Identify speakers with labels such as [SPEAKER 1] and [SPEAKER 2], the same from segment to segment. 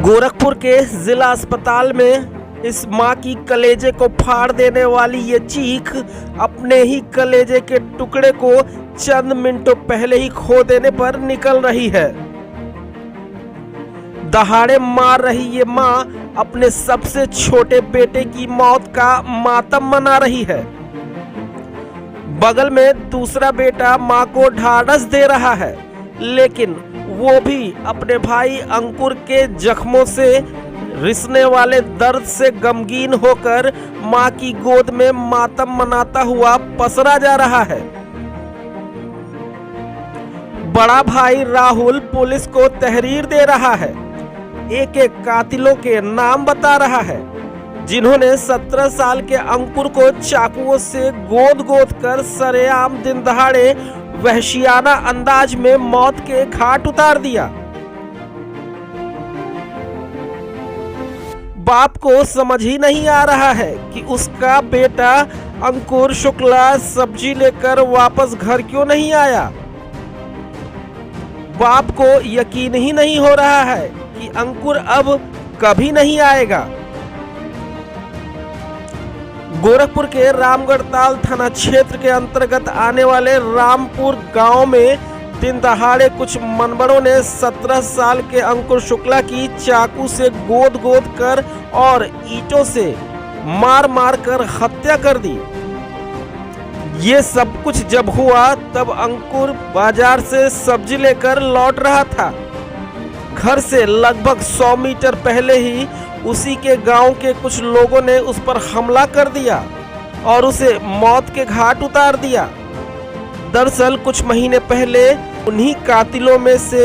[SPEAKER 1] गोरखपुर के जिला अस्पताल में इस मां की कलेजे को फाड़ देने वाली ये चीख अपने ही कलेजे के टुकड़े को चंद मिनटों पहले ही खो देने पर निकल रही है। दहाड़े मार रही ये मां अपने सबसे छोटे बेटे की मौत का मातम मना रही है। बगल में दूसरा बेटा मां को ढाढ़स दे रहा है, लेकिन वो भी अपने भाई अंकुर के जख्मों से रिसने वाले दर्द से गमगीन होकर मां की गोद में मातम मनाता हुआ पसरा जा रहा है। बड़ा भाई राहुल पुलिस को तहरीर दे रहा है, एक एक कातिलों के नाम बता रहा है जिन्होंने 17 साल के अंकुर को चाकुओं से गोद गोद कर सरेआम दिन दहाड़े वहशियाना अंदाज में मौत के घाट उतार दिया। बाप को समझ ही नहीं आ रहा है कि उसका बेटा अंकुर शुक्ला सब्जी लेकर वापस घर क्यों नहीं आया। बाप को यकीन ही नहीं हो रहा है कि अंकुर अब कभी नहीं आएगा। गोरखपुर के रामगढ़ ताल थाना क्षेत्र के अंतर्गत आने वाले रामपुर गांव में दिन दहाड़े कुछ मनबड़ों ने 17 साल के अंकुर शुक्ला की चाकू से गोद गोद कर और ईंटों से मार मार कर हत्या कर दी। ये सब कुछ जब हुआ तब अंकुर बाजार से सब्जी लेकर लौट रहा था। घर से लगभग 100 मीटर पहले ही उसी के गांव के कुछ लोगों ने उस पर हमला कर दिया और उसे मौत के घाट उतार दिया। दरअसल कुछ महीने पहले उन्हीं कातिलों में से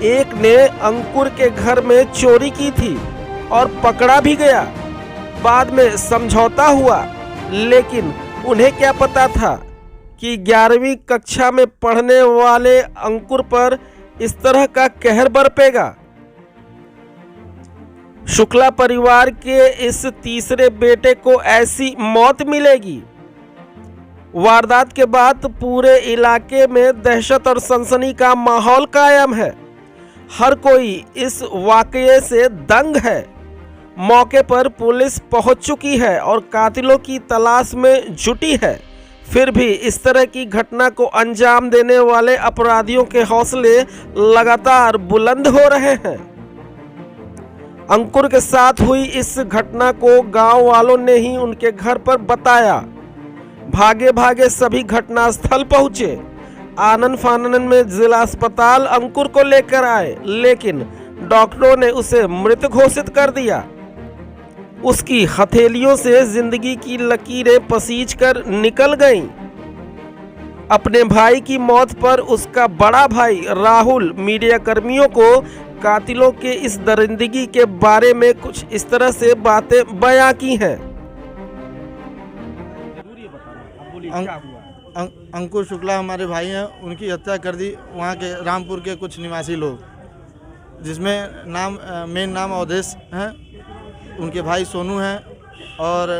[SPEAKER 1] एक ने अंकुर के घर में चोरी की थी और पकड़ा भी गया। बाद में समझौता हुआ, लेकिन उन्हें क्या पता था कि 11वीं कक्षा में पढ़ने वाले अंकुर पर इस तरह का कहर बरपेगा। शुक्ला परिवार के इस तीसरे बेटे को ऐसी मौत मिलेगी। वारदात के बाद पूरे इलाके में दहशत और सनसनी का माहौल कायम है। हर कोई इस वाकये से दंग है। मौके पर पुलिस पहुंच चुकी है और कातिलों की तलाश में जुटी है। फिर भी इस तरह की घटना को अंजाम देने वाले अपराधियों के हौसले लगातार बुलंद हो रहे हैं। अंकुर के साथ हुई इस घटना को गांव वालों ने ही उनके घर पर बताया। भागे भागे सभी घटनास्थल पहुंचे। आनन फानन में जिला अस्पताल अंकुर को लेकर आए, लेकिन डॉक्टरों ने उसे मृत घोषित कर दिया। उसकी हथेलियों से जिंदगी की लकीरें पसीज कर निकल गईं। अपने भाई की मौत पर उसका बड़ा भाई राहुल मीडिया कर्मियों को कातिलों के इस दरिंदगी के बारे में कुछ इस तरह से बातें बयां की हैं।
[SPEAKER 2] अंकुर शुक्ला हमारे भाई हैं, उनकी हत्या कर दी वहाँ के रामपुर के कुछ निवासी लोग, जिसमें मेन नाम अवधेश हैं, उनके भाई सोनू हैं और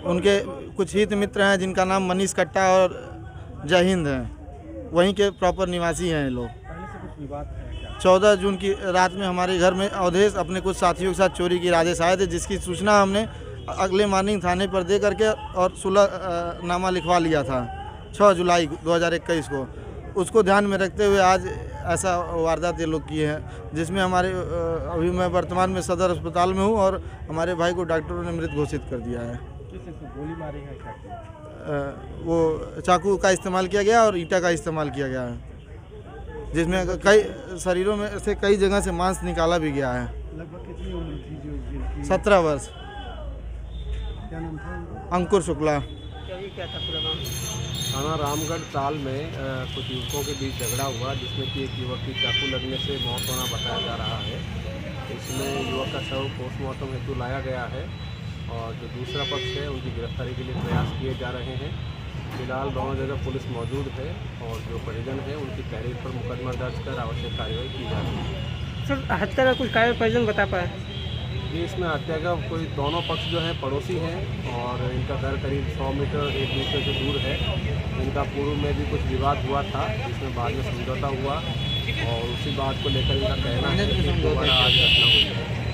[SPEAKER 2] उनके कुछ हित मित्र हैं जिनका नाम मनीष कट्टा और जय हिंद हैं। वहीं के प्रॉपर निवासी हैं ये लोग। 14 जून की रात में हमारे घर में अवधेश अपने कुछ साथियों के साथ चोरी की इरादे से आए थे, जिसकी सूचना हमने अगले मॉर्निंग थाने पर दे करके और सुलहनामा लिखवा लिया था 6 जुलाई 2021 को। उसको ध्यान में रखते हुए आज ऐसा वारदात ये लोग किए हैं, जिसमें हमारे अभी मैं वर्तमान में सदर अस्पताल में हूँ और हमारे भाई को डॉक्टरों ने मृत घोषित कर दिया है।
[SPEAKER 3] गोली मारी है क्या?
[SPEAKER 2] वो चाकू का इस्तेमाल किया गया और ईंटा का इस्तेमाल किया गया है, जिसमें कई शरीरों में से कई जगह से मांस निकाला भी गया है।
[SPEAKER 3] लगभग कितनी उम्र थी जो
[SPEAKER 2] 17 वर्ष।
[SPEAKER 3] क्या नाम था?
[SPEAKER 2] अंकुर शुक्ला।
[SPEAKER 3] क्या था पूरा नाम?
[SPEAKER 4] थाना रामगढ़ ताल में कुछ युवकों के बीच झगड़ा हुआ, जिसमें कि एक युवक की चाकू लगने से मौत होना बताया जा रहा है। इसमें युवक का शव पोस्टमार्टम हेतु लाया गया है और जो दूसरा पक्ष है उनकी गिरफ्तारी के लिए प्रयास किए जा रहे हैं। फिलहाल दोनों जगह पुलिस मौजूद है और जो परिजन है उनकी तहरीर पर मुकदमा दर्ज कर आवश्यक कार्रवाई की जा रही है।
[SPEAKER 5] सर हत्या का कुछ कारण परिजन बता पाए?
[SPEAKER 4] ये इसमें हत्या का कोई दोनों पक्ष जो है पड़ोसी हैं और इनका घर करीब 100 मीटर एक दूसरे से दूर है। इनका पूर्व में भी कुछ विवाद हुआ था जिसमें बाद में समझौता हुआ और उसी बात को लेकर इनका कहना है कि दोबारा आज घटना हुई है।